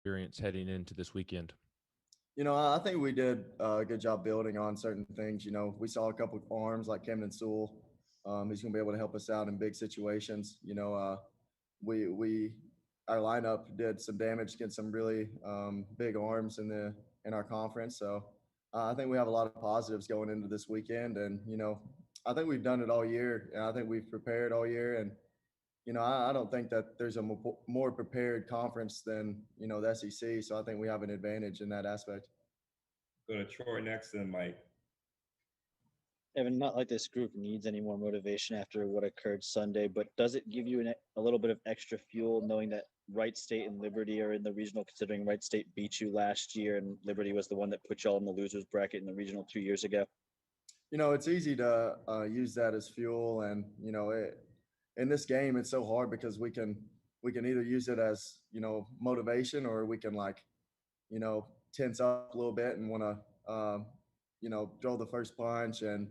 experience heading into this weekend? I think we did a good job building on certain things. We saw a couple of arms like Camden Sewell. He's going to be able to help us out in big situations. We our lineup did some damage against some really big arms in our conference. So I think we have a lot of positives going into this weekend, and I think we've done it all year, and I think we've prepared all year, and I don't think that there's a more prepared conference than the SEC. So I think we have an advantage in that aspect. Go to Troy next, and then Mike. Evan, not like this group needs any more motivation after what occurred Sunday, but does it give you a little bit of extra fuel knowing that Wright State and Liberty are in the regional, considering Wright State beat you last year and Liberty was the one that put y'all in the losers bracket in the regional 2 years ago? It's easy to use that as fuel, and in this game, it's so hard because we can either use it as motivation, or we can tense up a little bit and want to throw the first punch and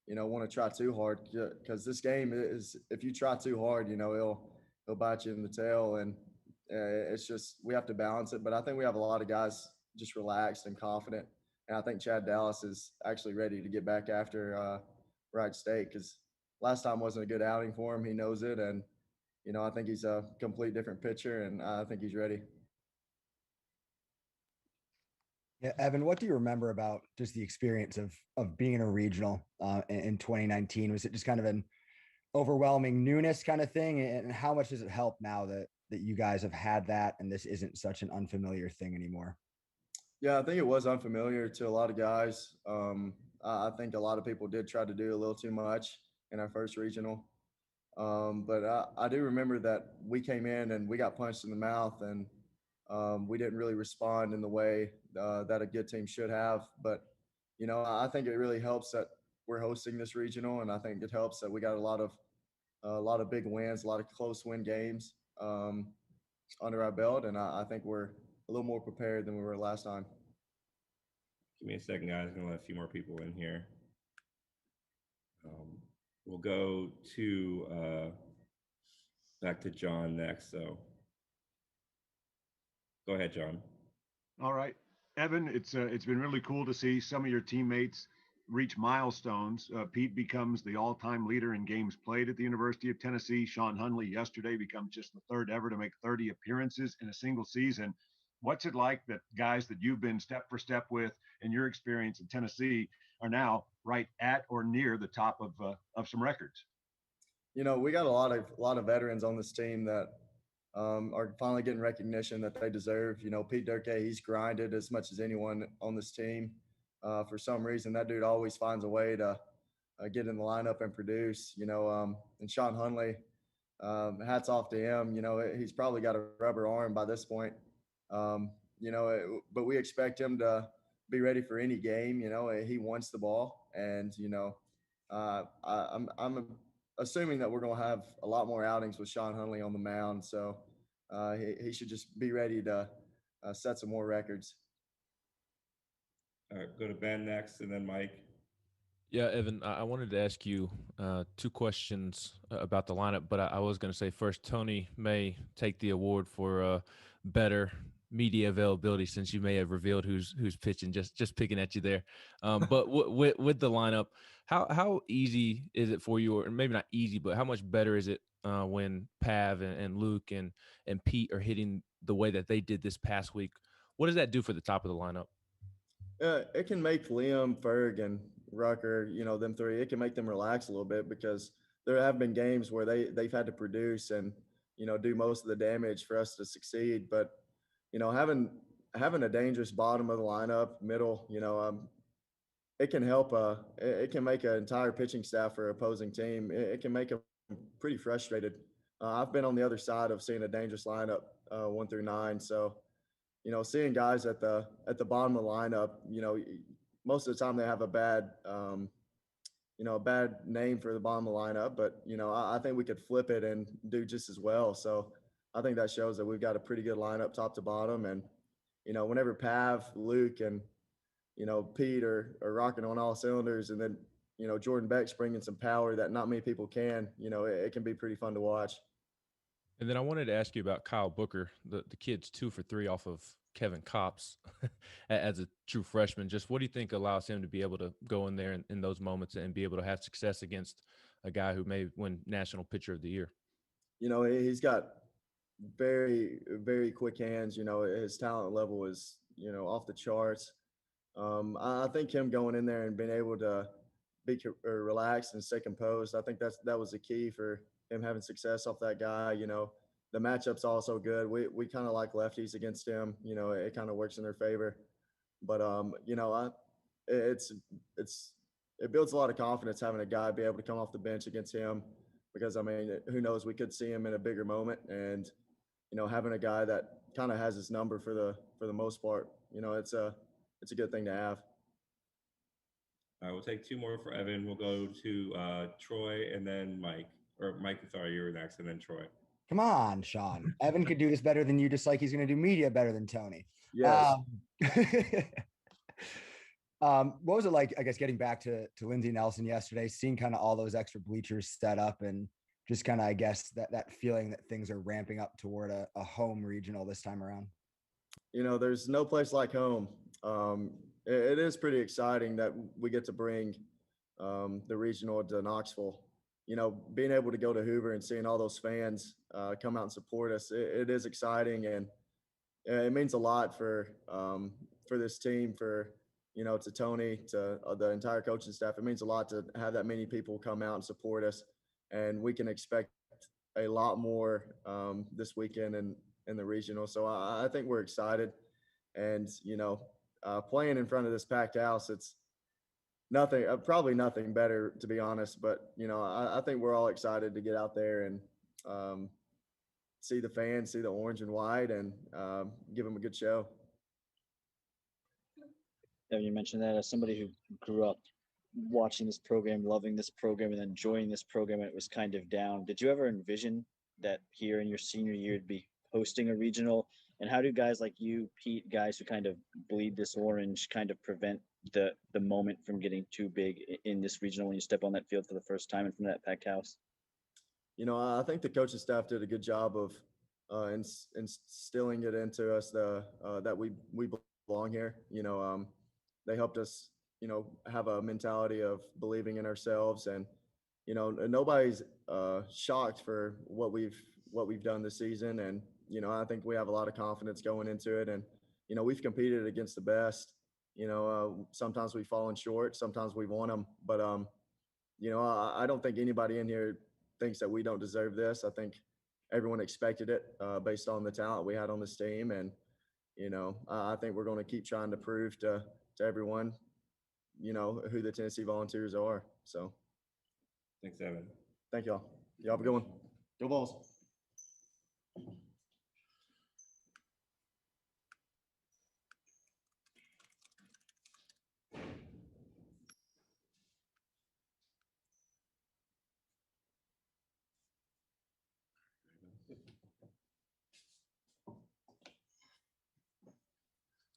want to try too hard, because this game is, if you try too hard, it'll bite you in the tail, and it's just, we have to balance it. But I think we have a lot of guys just relaxed and confident, and I think Chad Dallas is actually ready to get back after Wright State, because last time wasn't a good outing for him. He knows it, and I think he's a complete different pitcher, and I think he's ready. Yeah, Evan, what do you remember about just the experience of being in a regional in 2019? Was it just kind of an overwhelming newness kind of thing? And how much does it help now that you guys have had that and this isn't such an unfamiliar thing anymore? Yeah, I think it was unfamiliar to a lot of guys. I think a lot of people did try to do a little too much in our first regional. But I do remember that we came in and we got punched in the mouth, and we didn't really respond in the way that a good team should have. But I think it really helps that we're hosting this regional, and I think it helps that we got a lot of big wins, a lot of close win games under our belt, and I think we're a little more prepared than we were last time. Give me a second, guys. I'm gonna let a few more people in here. We'll go to back to John next. So go ahead, John. All right, Evan, it's been really cool to see some of your teammates reach milestones. Pete becomes the all-time leader in games played at the University of Tennessee. Sean Hunley yesterday becomes just the third ever to make 30 appearances in a single season. What's it like that guys that you've been step for step with in your experience in Tennessee are now right at or near the top of some records? We got a lot of veterans on this team that are finally getting recognition that they deserve. Pete Durkee, he's grinded as much as anyone on this team. For some reason, that dude always finds a way to get in the lineup and produce. And Sean Hunley, hats off to him. He's probably got a rubber arm by this point. But we expect him to be ready for any game. He wants the ball, and I'm assuming that we're going to have a lot more outings with Sean Hunley on the mound. So he should just be ready to set some more records. All right, go to Ben next, and then Mike. Yeah, Evan, I wanted to ask you two questions about the lineup, but I was going to say first, Tony may take the award for better media availability, since you may have revealed who's pitching. Just picking at you there. But with the lineup, how easy is it for you, or maybe not easy, but how much better is it when Pav and Luke and Pete are hitting the way that they did this past week? What does that do for the top of the lineup? It can make Liam, Ferg, and Rucker, them three, it can make them relax a little bit, because there have been games where they've had to produce and, do most of the damage for us to succeed. But, having a dangerous bottom of the lineup, middle, it can help. It can make an entire pitching staff for opposing team. It can make them pretty frustrated. I've been on the other side of seeing a dangerous lineup 1 through 9. So, seeing guys at the bottom of the lineup, most of the time they have a bad name for the bottom of the lineup. But I think we could flip it and do just as well. So I think that shows that we've got a pretty good lineup top to bottom. And whenever Pav, Luke, and Pete are rocking on all cylinders, and then Jordan Beck's bringing some power that not many people can, it can be pretty fun to watch. And then I wanted to ask you about Kyle Booker. The kid's 2 for 3 off of Kevin Kopps as a true freshman. Just what do you think allows him to be able to go in there in those moments and be able to have success against a guy who may win National Pitcher of the Year? You know, he's got very, very quick hands. You know, his talent level is, you know, off the charts. I think him going in there and being able to relaxed and stay composed, I think that was the key for him having success off that guy. You know, the matchup's also good. We kind of like lefties against him. You know, it kind of works in their favor. But you know, it's it's it builds a lot of confidence having a guy be able to come off the bench against him, because I mean, who knows? We could see him in a bigger moment, and you know, having a guy that kind of has his number for the most part, you know, it's a good thing to have. All right, we'll take two more for Evan. We'll go to Troy and then Mike. Or Mike, sorry, you're next, and then Troy. Come on, Sean. Evan could do this better than you, just like he's going to do media better than Tony. Yes. What was it like, I guess, getting back to Lindsey Nelson yesterday, seeing kind of all those extra bleachers set up and just kind of, I guess, that feeling that things are ramping up toward a home regional this time around? You know, there's no place like home. It is pretty exciting that we get to bring the regional to Knoxville. You know, being able to go to Hoover and seeing all those fans come out and support us, it is exciting, and it means a lot for this team, for you know, to Tony, to the entire coaching staff. It means a lot to have that many people come out and support us, and we can expect a lot more this weekend in the regional. So I think we're excited, and you know, playing in front of this packed house, it's nothing, probably nothing better, to be honest. But you know, I think we're all excited to get out there and see the fans, see the orange and white, and give them a good show. Yeah, you mentioned that as somebody who grew up watching this program, loving this program, and then joining this program, and it was kind of down. Did you ever envision that here in your senior year to be hosting a regional? And how do guys like you, Pete, guys who kind of bleed this orange, kind of prevent the moment from getting too big in this regional when you step on that field for the first time in front of that packed house? You know, I think the coaching staff did a good job of instilling it into us, that we belong here. You know, they helped us, you know, have a mentality of believing in ourselves, and you know, nobody's shocked for what we've done this season, and you know, I think we have a lot of confidence going into it, and you know, we've competed against the best. You know, sometimes we've fallen short, sometimes we've won them, but you know, I don't think anybody in here thinks that we don't deserve this. I think everyone expected it based on the talent we had on this team, and you know, I think we're going to keep trying to prove to everyone, you know, who the Tennessee Volunteers are. So, Thanks, Evan. thank y'all. Y'all have a good one. Go Vols.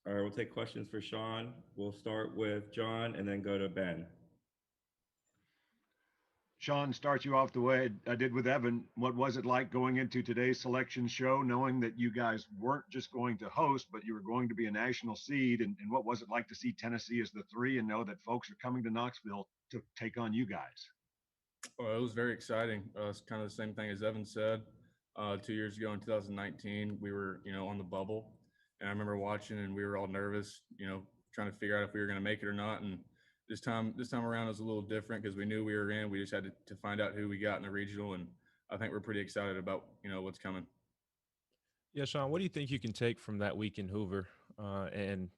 All right, we'll take questions for Sean. We'll start with John and then go to Ben. Sean, start you off the way I did with Evan. What was it like going into today's selection show, knowing that you guys weren't just going to host, but you were going to be a national seed? And what was it like to see Tennessee as the 3 and know that folks are coming to Knoxville to take on you guys? Well, it was very exciting. It's kind of the same thing as Evan said. 2 years ago in 2019, we were, on the bubble, and I remember watching, and we were all nervous, trying to figure out if we were going to make it or not. And this time around it was a little different because we knew we were in. We just had to find out who we got in the regional, and I think we're pretty excited about what's coming. Yeah, Sean, what do you think you can take from that week in Hoover and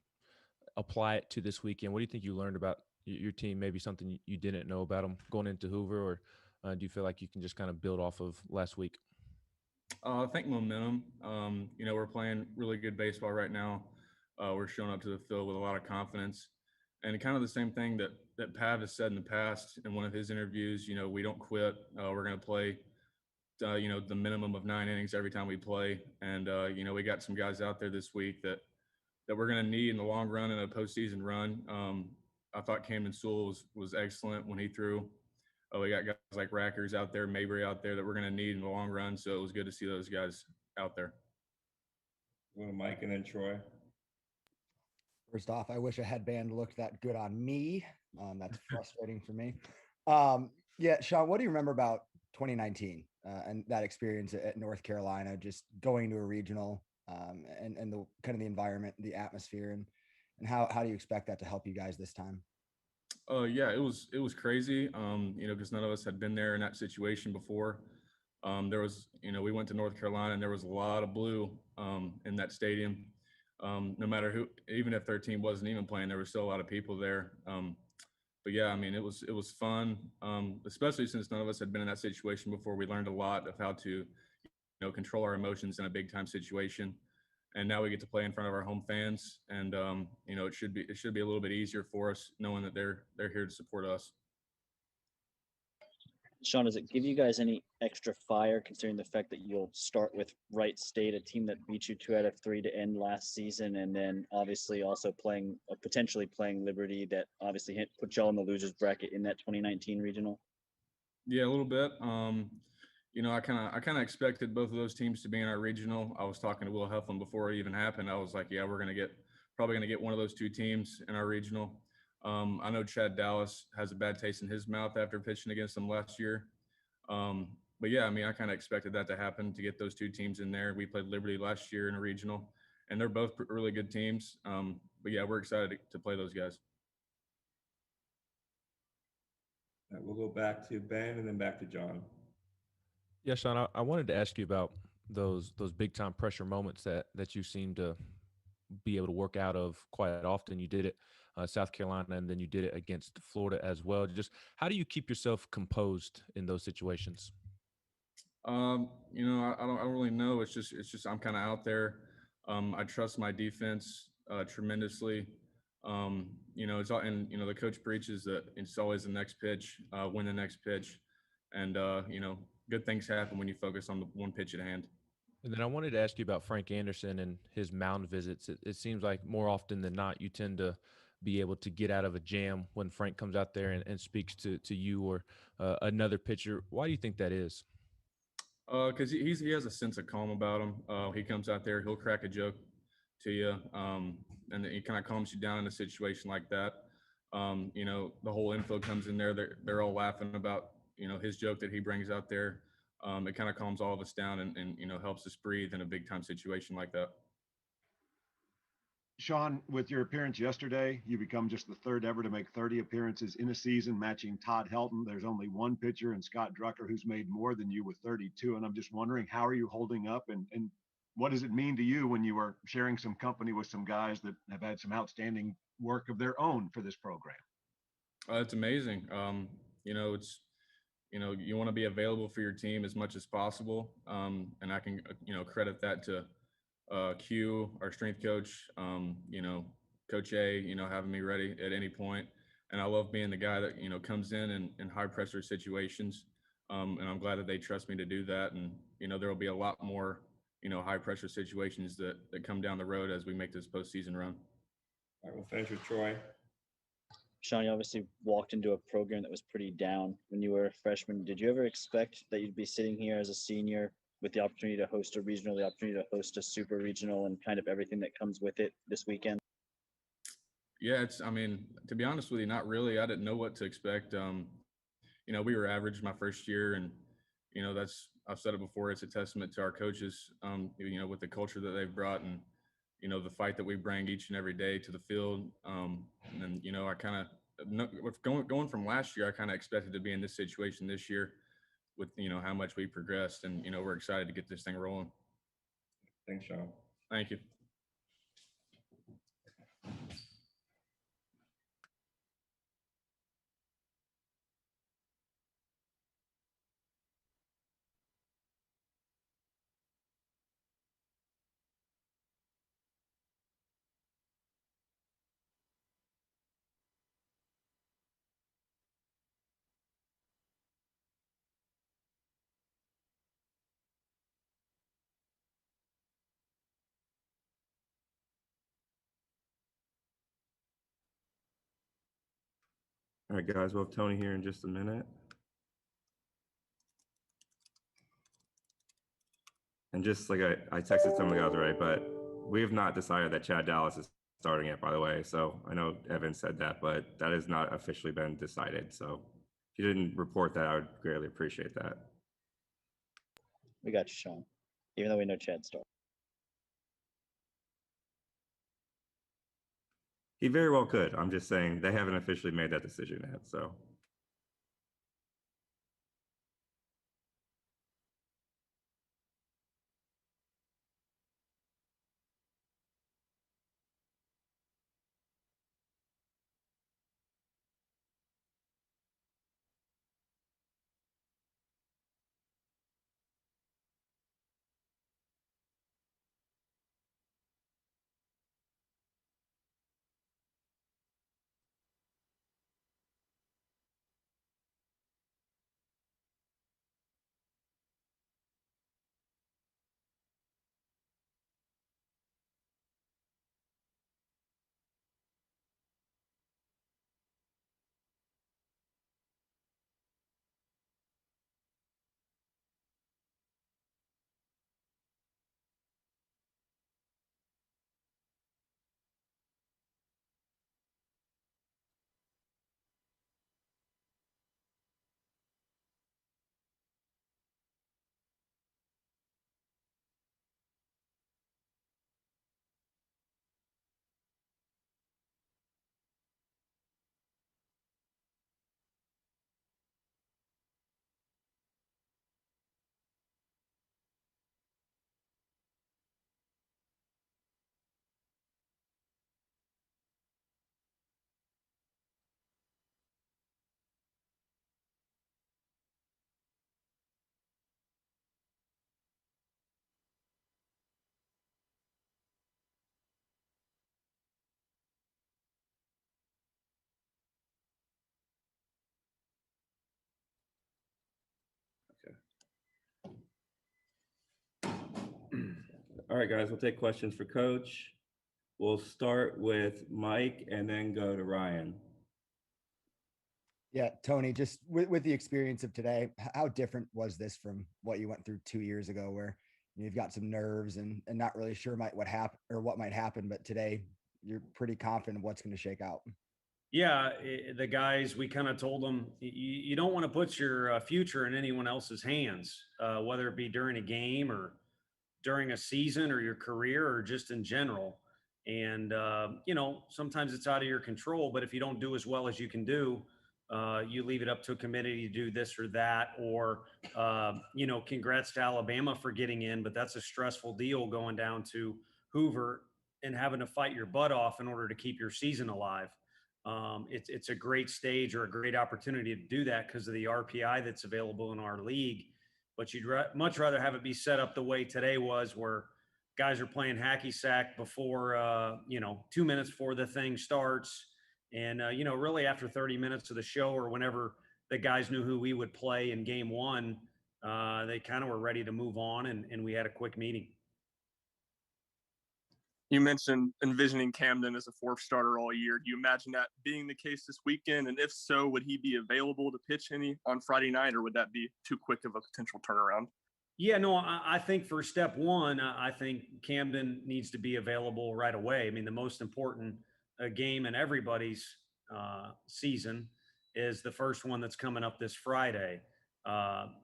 apply it to this weekend? What do you think you learned about your team? Maybe something you didn't know about them going into Hoover, or do you feel like you can just kind of build off of last week? I think momentum. We're playing really good baseball right now. We're showing up to the field with a lot of confidence, and kind of the same thing that Pav has said in the past in one of his interviews. We don't quit. We're going to play, the minimum of 9 innings every time we play, and we got some guys out there this week that we're going to need in the long run in a postseason run. I thought Camden Sewell was excellent when he threw. we got guys like Rackers out there, Mabry out there that we're going to need in the long run. So it was good to see those guys out there. Well, Mike and then Troy. First off, I wish a headband looked that good on me. That's frustrating for me. Yeah, Sean, what do you remember about 2019 and that experience at North Carolina, just going to a regional and the kind of the environment, the atmosphere, and how do you expect that to help you guys this time? Yeah, it was crazy. Because none of us had been there in that situation before. There was, we went to North Carolina and there was a lot of blue in that stadium. No matter who, even if their team wasn't even playing, there was still a lot of people there. But yeah, I mean, it was fun, especially since none of us had been in that situation before. We learned a lot of how to, control our emotions in a big time situation. And now we get to play in front of our home fans, and it should be a little bit easier for us knowing that they're here to support us. Sean, does it give you guys any extra fire considering the fact that you'll start with Wright State, a team that beat you 2 out of 3 to end last season, and then obviously also potentially playing Liberty that obviously put y'all in the losers bracket in that 2019 regional? Yeah, a little bit. I kind of expected both of those teams to be in our regional. I was talking to Will Heflin before it even happened. I was like, yeah, we're probably gonna get one of those two teams in our regional. I know Chad Dallas has a bad taste in his mouth after pitching against them last year. But yeah, I mean, I kind of expected that to happen, to get those two teams in there. We played Liberty last year in a regional, and they're both really good teams. But yeah, we're excited to play those guys. We'll go back to Ben and then back to John. Yeah, Sean, I wanted to ask you about those big time pressure moments that you seem to be able to work out of quite often. You did it South Carolina, and then you did it against Florida as well. Just how do you keep yourself composed in those situations? I don't really know. It's just I'm kind of out there. I trust my defense tremendously. It's all, and the coach preaches that it's always the next pitch, win the next pitch, and good things happen when you focus on the one pitch at hand. And then I wanted to ask you about Frank Anderson and his mound visits. It seems like more often than not, you tend to be able to get out of a jam when Frank comes out there and speaks to you or another pitcher. Why do you think that is? Because he has a sense of calm about him. He comes out there, he'll crack a joke to you, and he kind of calms you down in a situation like that. The whole infield comes in there; they're all laughing about his joke that he brings out there. It kind of calms all of us down and helps us breathe in a big time situation like that. Sean, with your appearance yesterday, you become just the third ever to make 30 appearances in a season, matching Todd Helton. There's only one pitcher, and Scott Drucker, who's made more than you with 32. And I'm just wondering, how are you holding up, and what does it mean to you when you are sharing some company with some guys that have had some outstanding work of their own for this program? It's amazing. It's you want to be available for your team as much as possible, and I can credit that to Q, our strength coach, Coach A, having me ready at any point. And I love being the guy that, comes in high pressure situations. And I'm glad that they trust me to do that. And, there will be a lot more, high pressure situations that come down the road as we make this postseason run. All right, we'll finish with Troy. Sean, you obviously walked into a program that was pretty down when you were a freshman. Did you ever expect that you'd be sitting here as a senior with the opportunity to host a regional, the opportunity to host a super regional, and kind of everything that comes with it this weekend? Yeah, to be honest with you, not really. I didn't know what to expect. We were average my first year, and I've said it before, it's a testament to our coaches, with the culture that they've brought, and the fight that we bring each and every day to the field. And then I kind of, with going from last year, I kind of expected to be in this situation this year with how much we progressed, and we're excited to get this thing rolling. Thanks, Sean. Thank you. All right, guys, we'll have Tony here in just a minute. And just like I texted some of the guys already, but we have not decided that Chad Dallas is starting yet, by the way. So I know Evan said that, but that has not officially been decided. So if you didn't report that, I would greatly appreciate that. We got you, Sean. Even though we know Chad started. He very well could. I'm just saying they haven't officially made that decision yet. So. All right, guys, we'll take questions for Coach. We'll start with Mike and then go to Ryan. Yeah, Tony, just with the experience of today, how different was this from what you went through 2 years ago, where you've got some nerves and not really sure what might happen, but today you're pretty confident of what's going to shake out? Yeah, the guys, we kind of told them you don't want to put your future in anyone else's hands, whether it be during a game or during a season or your career or just in general. And, sometimes it's out of your control, but if you don't do as well as you can do, you leave it up to a committee to do this or that, or, congrats to Alabama for getting in, but that's a stressful deal going down to Hoover and having to fight your butt off in order to keep your season alive. It's a great stage or a great opportunity to do that because of the RPI that's available in our league. But you'd much rather have it be set up the way today was, where guys are playing hacky sack before, 2 minutes before the thing starts. And, really after 30 minutes of the show or whenever the guys knew who we would play in game one, they kind of were ready to move on, and we had a quick meeting. You mentioned envisioning Camden as a fourth starter all year. Do you imagine that being the case this weekend? And if so, would he be available to pitch any on Friday night, or would that be too quick of a potential turnaround? Yeah, no, I think for step one, I think Camden needs to be available right away. I mean, the most important game in everybody's season is the first one that's coming up this Friday.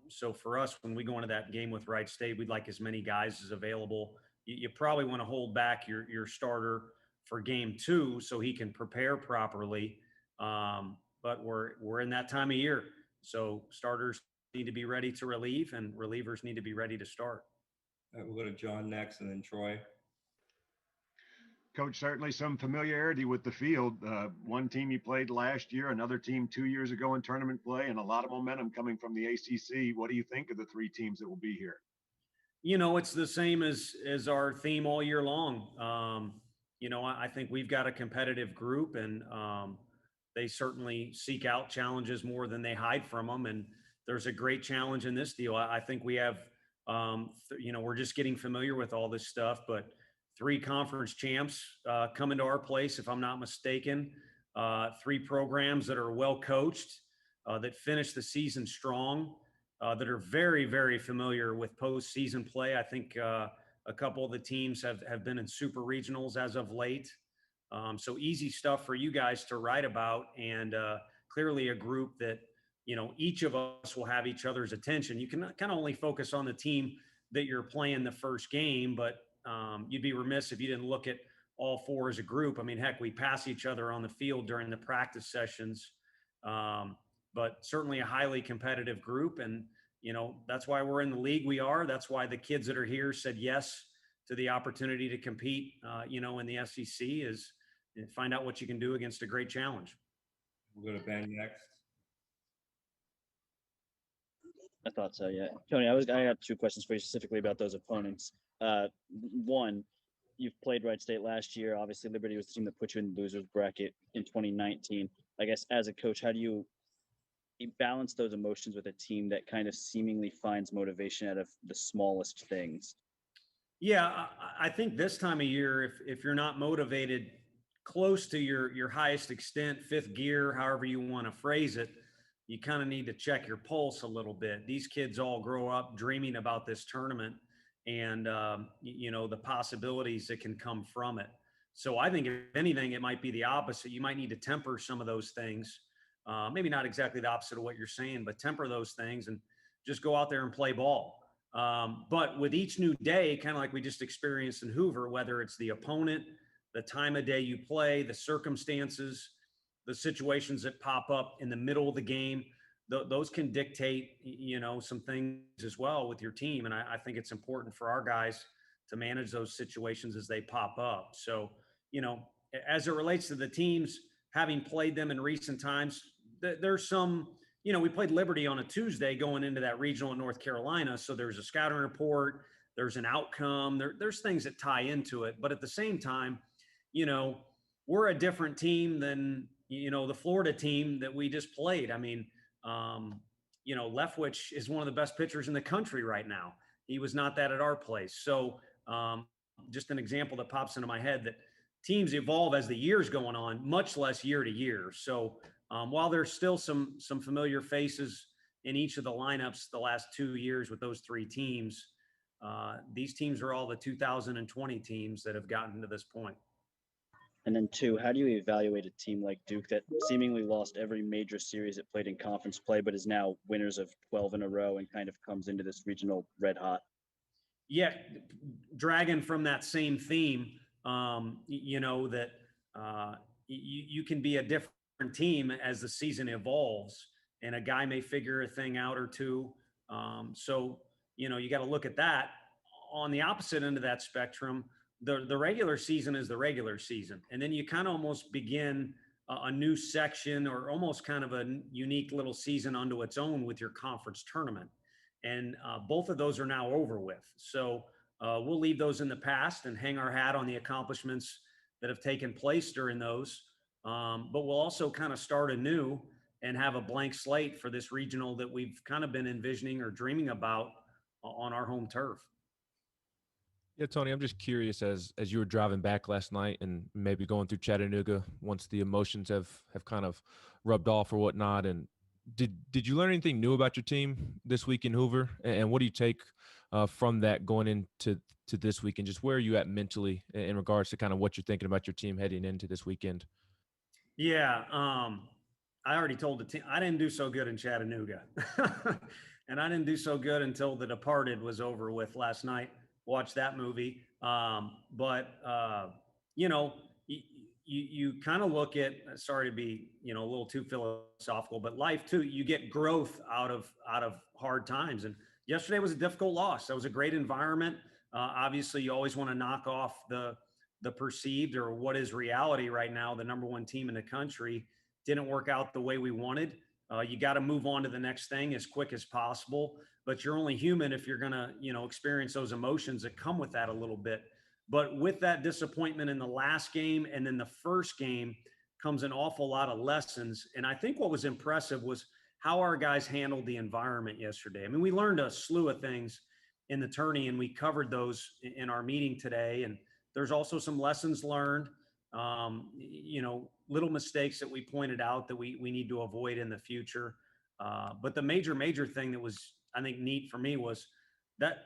So for us, when we go into that game with Wright State, we'd like as many guys as available. You probably want to hold back your starter for game two so he can prepare properly. But we're in that time of year, so starters need to be ready to relieve, and relievers need to be ready to start. All right, we'll go to John next, and then Troy. Coach, certainly some familiarity with the field. One team you played last year, another team 2 years ago in tournament play, and a lot of momentum coming from the ACC. What do you think of the three teams that will be here? It's the same as our theme all year long. I think we've got a competitive group, and they certainly seek out challenges more than they hide from them. And there's a great challenge in this deal. I think we have, we're just getting familiar with all this stuff, but 3 conference champs coming to our place, if I'm not mistaken. 3 programs that are well coached, that finish the season strong. that are very, very familiar with postseason play. I think a couple of the teams have been in super regionals as of late. So easy stuff for you guys to write about, and clearly a group that, each of us will have each other's attention. You can kind of only focus on the team that you're playing the first game, but you'd be remiss if you didn't look at all four as a group. I mean, heck, we pass each other on the field during the practice sessions, but certainly a highly competitive group. And, that's why we're in the league we are. That's why the kids that are here said yes to the opportunity to compete, in the SEC, is find out what you can do against a great challenge. We'll go to Ben next. I thought so. Yeah, Tony, I got two questions for you specifically about those opponents. One, you've played Wright State last year. Obviously, Liberty was the team that put you in the losers bracket in 2019. I guess as a coach, how do you balance those emotions with a team that kind of seemingly finds motivation out of the smallest things? Yeah, I think this time of year, if you're not motivated close to your highest extent, fifth gear, however you want to phrase it, you kind of need to check your pulse a little bit. These kids all grow up dreaming about this tournament and, the possibilities that can come from it. So I think if anything, it might be the opposite. You might need to temper some of those things. Maybe not exactly the opposite of what you're saying, but temper those things and just go out there and play ball. But with each new day, kind of like we just experienced in Hoover, whether it's the opponent, the time of day you play, the circumstances, the situations that pop up in the middle of the game, those can dictate, some things as well with your team. And I think it's important for our guys to manage those situations as they pop up. So, as it relates to the teams, having played them in recent times, there's some, we played Liberty on a Tuesday going into that regional in North Carolina. So there's a scouting report, there's an outcome, there's things that tie into it. But at the same time, we're a different team than, the Florida team that we just played. I mean, Leftwich is one of the best pitchers in the country right now. He was not that at our place. So just an example that pops into my head, that teams evolve as the year's going on, much less year to year. So while there's still some familiar faces in each of the lineups the last 2 years with those three teams, these teams are all the 2020 teams that have gotten to this point. And then two, how do you evaluate a team like Duke that seemingly lost every major series it played in conference play, but is now winners of 12 in a row and kind of comes into this regional red hot? Yeah, dragging from that same theme, that you can be a different team as the season evolves, and a guy may figure a thing out or two. So, you got to look at that. On the opposite end of that spectrum, the regular season is the regular season. And then you kind of almost begin a new section, or almost kind of a unique little season unto its own with your conference tournament. And both of those are now over with. So we'll leave those in the past and hang our hat on the accomplishments that have taken place during those. But we'll also kind of start anew and have a blank slate for this regional that we've kind of been envisioning or dreaming about on our home turf. Yeah, Tony, I'm just curious, as you were driving back last night and maybe going through Chattanooga, once the emotions have kind of rubbed off or whatnot, and did you learn anything new about your team this week in Hoover? And what do you take from that going into this week? And just where are you at mentally in regards to kind of what you're thinking about your team heading into this weekend? Yeah, I already told the team I didn't do so good in Chattanooga. And I didn't do so good until The Departed was over with last night. Watch that movie. You kind of look at, sorry to be, a little too philosophical, but life too, you get growth out of hard times. And yesterday was a difficult loss. That was a great environment. Obviously you always want to knock off the perceived, or what is reality right now, the number one team in the country. Didn't work out the way we wanted. You got to move on to the next thing as quick as possible, but you're only human if you're going to, experience those emotions that come with that a little bit. But with that disappointment in the last game and then the first game comes an awful lot of lessons. And I think what was impressive was how our guys handled the environment yesterday. I mean, we learned a slew of things in the tourney, and we covered those in our meeting today. And there's also some lessons learned, little mistakes that we pointed out that we need to avoid in the future. But the major thing that was, I think neat for me was that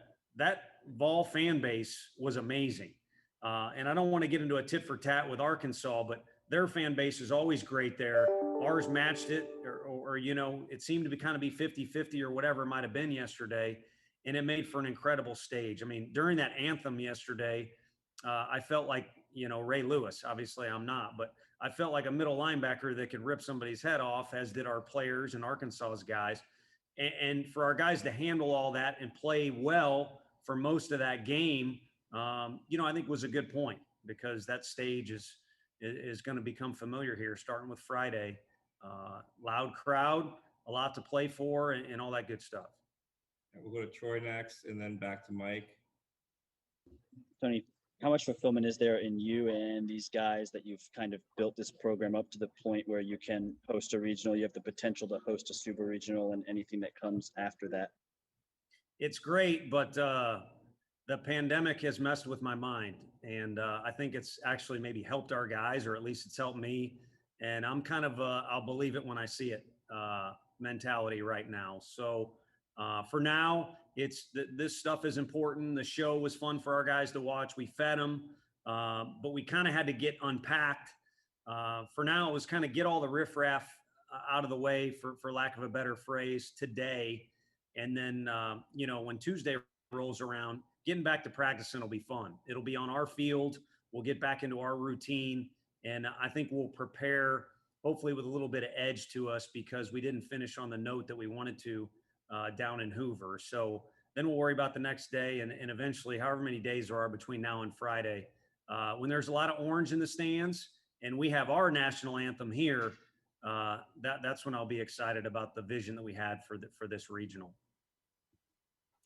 Vol fan base was amazing. And I don't want to get into a tit for tat with Arkansas, but their fan base is always great there. Ours matched it, or it seemed to be kind of be 50-50 or whatever it might have been yesterday. And it made for an incredible stage. I mean, during that anthem yesterday, I felt like, Ray Lewis. Obviously, I'm not, but I felt like a middle linebacker that could rip somebody's head off, as did our players and Arkansas's guys. And for our guys to handle all that and play well for most of that game, I think was a good point, because that stage is going to become familiar here, starting with Friday. Loud crowd, a lot to play for, and all that good stuff. We'll go to Troy next, and then back to Mike. Tony, how much fulfillment is there in you and these guys that you've kind of built this program up to the point where you can host a regional, you have the potential to host a super regional, and anything that comes after that? It's great, but the pandemic has messed with my mind. And I think it's actually maybe helped our guys, or at least it's helped me. And I'm kind of I'll believe it when I see it mentality right now. So for now, this stuff is important. The show was fun for our guys to watch. We fed them, but we kind of had to get unpacked. For now, it was kind of get all the riffraff out of the way, for lack of a better phrase, today. And then, when Tuesday rolls around, getting back to practicing will be fun. It'll be on our field. We'll get back into our routine. And I think we'll prepare, hopefully with a little bit of edge to us, because we didn't finish on the note that we wanted to down in Hoover. So then we'll worry about the next day, and eventually, however many days there are between now and Friday, when there's a lot of orange in the stands and we have our national anthem here, that's when I'll be excited about the vision that we had for this regional.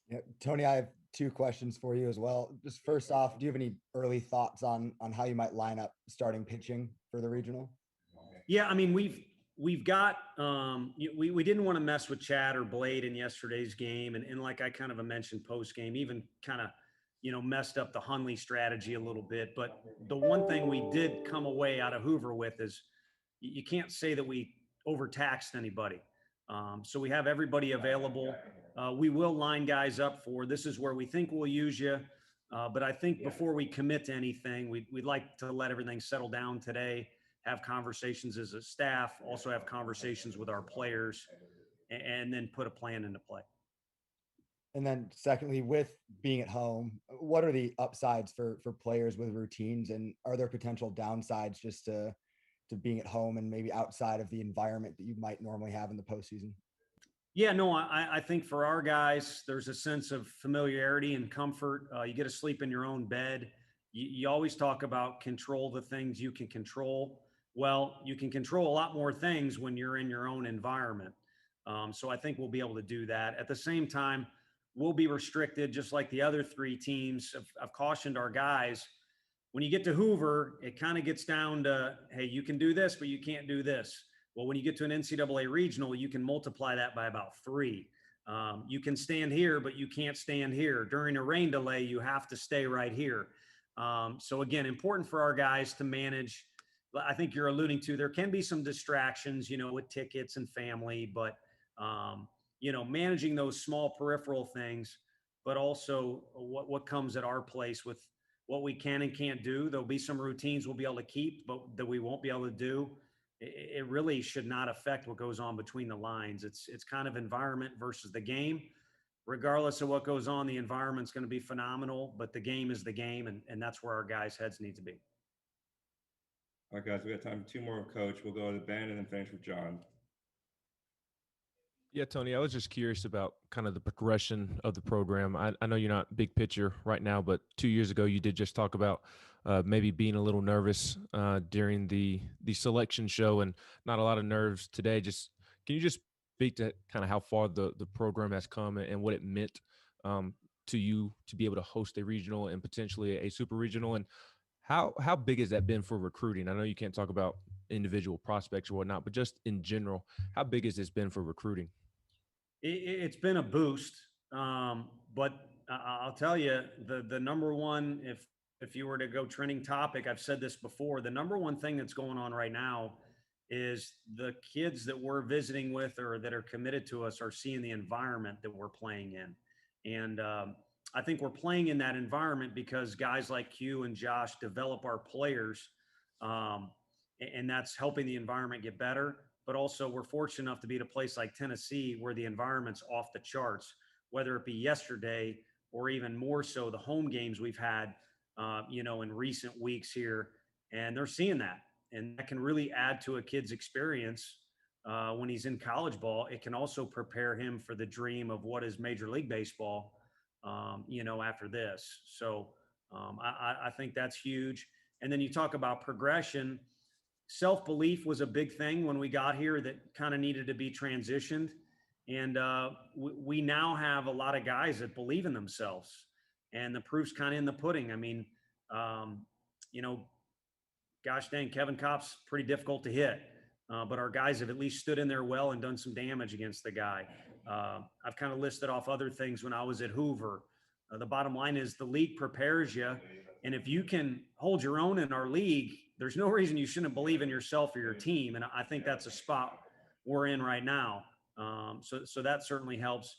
Yeah, Tony, I have two questions for you as well. Just first off, do you have any early thoughts on how you might line up starting pitching for the regional? Yeah, I mean, we've got we didn't want to mess with Chad or Blade in yesterday's game, and like I kind of mentioned post game, even kind of messed up the Hunley strategy a little bit. But the one thing we did come away out of Hoover with is you can't say that we overtaxed anybody. So we have everybody available. We will line guys up for this is where we think we'll use you. But I think before we commit to anything, we'd like to let everything settle down today, have conversations as a staff, also have conversations with our players, and then put a plan into play. And then secondly, with being at home, what are the upsides for players with routines, and are there potential downsides just to being at home and maybe outside of the environment that you might normally have in the postseason? Yeah, no, I think for our guys, there's a sense of familiarity and comfort. You get to sleep in your own bed. You always talk about control the things you can control. Well, you can control a lot more things when you're in your own environment. So I think we'll be able to do that. At the same time, we'll be restricted, just like the other three teams. I've cautioned our guys. When you get to Hoover, it kind of gets down to, hey, you can do this, but you can't do this. Well, when you get to an NCAA regional, you can multiply that by about 3. You can stand here, but you can't stand here. During a rain delay, you have to stay right here. So again, important for our guys to manage. I think you're alluding to, there can be some distractions, with tickets and family, but, managing those small peripheral things, but also what comes at our place with what we can and can't do. There'll be some routines we'll be able to keep, but that we won't be able to do. It really should not affect what goes on between the lines. It's kind of environment versus the game. Regardless of what goes on, the environment's going to be phenomenal, but the game is the game, and that's where our guys' heads need to be. All right, guys, we got time for 2 more, Coach. We'll go to Ben and then finish with John. Yeah, Tony, I was just curious about kind of the progression of the program. I know you're not big picture right now, but 2 years ago you did just talk about maybe being a little nervous during the selection show, and not a lot of nerves today. Can you just speak to kind of how far the program has come and what it meant to you to be able to host a regional and potentially a super regional, and how big has that been for recruiting? I know you can't talk about individual prospects or whatnot, but just in general, how big has this been for recruiting? It's been a boost, but I'll tell you, the number one, if you were to go trending topic, I've said this before, the number one thing that's going on right now is the kids that we're visiting with or that are committed to us are seeing the environment that we're playing in. And I think we're playing in that environment because guys like Q and Josh develop our players, and that's helping the environment get better. But also we're fortunate enough to be at a place like Tennessee where the environment's off the charts, whether it be yesterday or even more so the home games we've had, in recent weeks here. And they're seeing that. And that can really add to a kid's experience when he's in college ball. It can also prepare him for the dream of what is Major League Baseball, after this. So I think that's huge. And then you talk about progression. Self-belief was a big thing when we got here that kind of needed to be transitioned. And we now have a lot of guys that believe in themselves. And the proof's kind of in the pudding. I mean, gosh dang, Kevin Kopp's pretty difficult to hit. But our guys have at least stood in there well and done some damage against the guy. I've kind of listed off other things when I was at Hoover. The bottom line is the league prepares you. And if you can hold your own in our league, there's no reason you shouldn't believe in yourself or your team. And I think that's a spot we're in right now. So that certainly helps.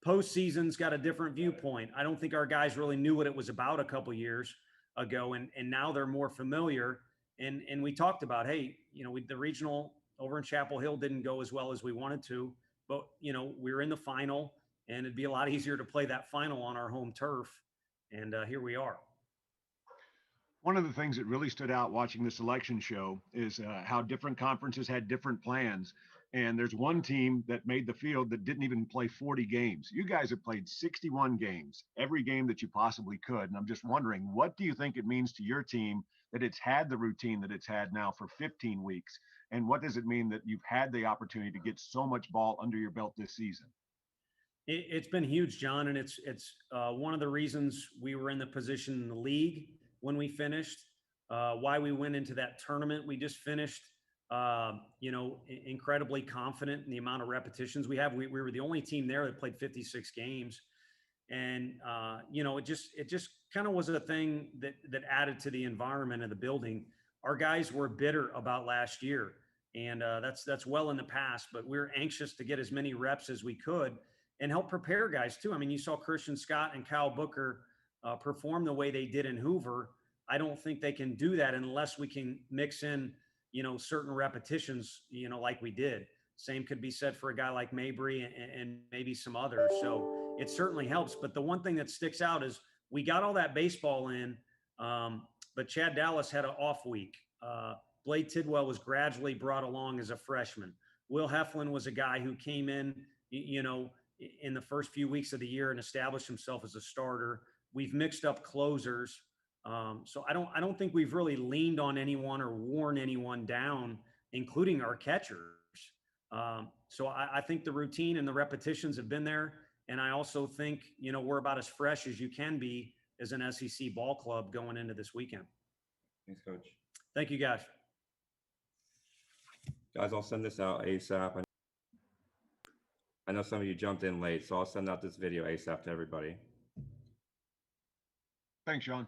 Postseason's got a different viewpoint. I don't think our guys really knew what it was about a couple years ago. And now they're more familiar. And we talked about, hey, the regional over in Chapel Hill didn't go as well as we wanted to, but we were in the final, and it'd be a lot easier to play that final on our home turf. And here we are. One of the things that really stood out watching the selection show is how different conferences had different plans. And there's one team that made the field that didn't even play 40 games. You guys have played 61 games, every game that you possibly could. And I'm just wondering, what do you think it means to your team that it's had the routine that it's had now for 15 weeks? And what does it mean that you've had the opportunity to get so much ball under your belt this season? It's been huge, John. And it's one of the reasons we were in the position in the league when we finished, why we went into that tournament. We just finished, incredibly confident in the amount of repetitions we have. We were the only team there that played 56 games. And, it just kind of was a thing that added to the environment of the building. Our guys were bitter about last year, and that's well in the past, but we're anxious to get as many reps as we could and help prepare guys too. I mean, you saw Christian Scott and Kyle Booker perform the way they did in Hoover. I don't think they can do that unless we can mix in, certain repetitions, like we did. Same could be said for a guy like Mabry and maybe some others. So it certainly helps. But the one thing that sticks out is we got all that baseball in, but Chad Dallas had an off week. Blade Tidwell was gradually brought along as a freshman. Will Heflin was a guy who came in, in the first few weeks of the year and established himself as a starter. We've mixed up closers. So I don't think we've really leaned on anyone or worn anyone down, including our catchers. So I think the routine and the repetitions have been there. And I also think, we're about as fresh as you can be as an SEC ball club going into this weekend. Thanks, Coach. Thank you, guys. Guys, I'll send this out ASAP. I know some of you jumped in late, so I'll send out this video ASAP to everybody. Thanks, Sean.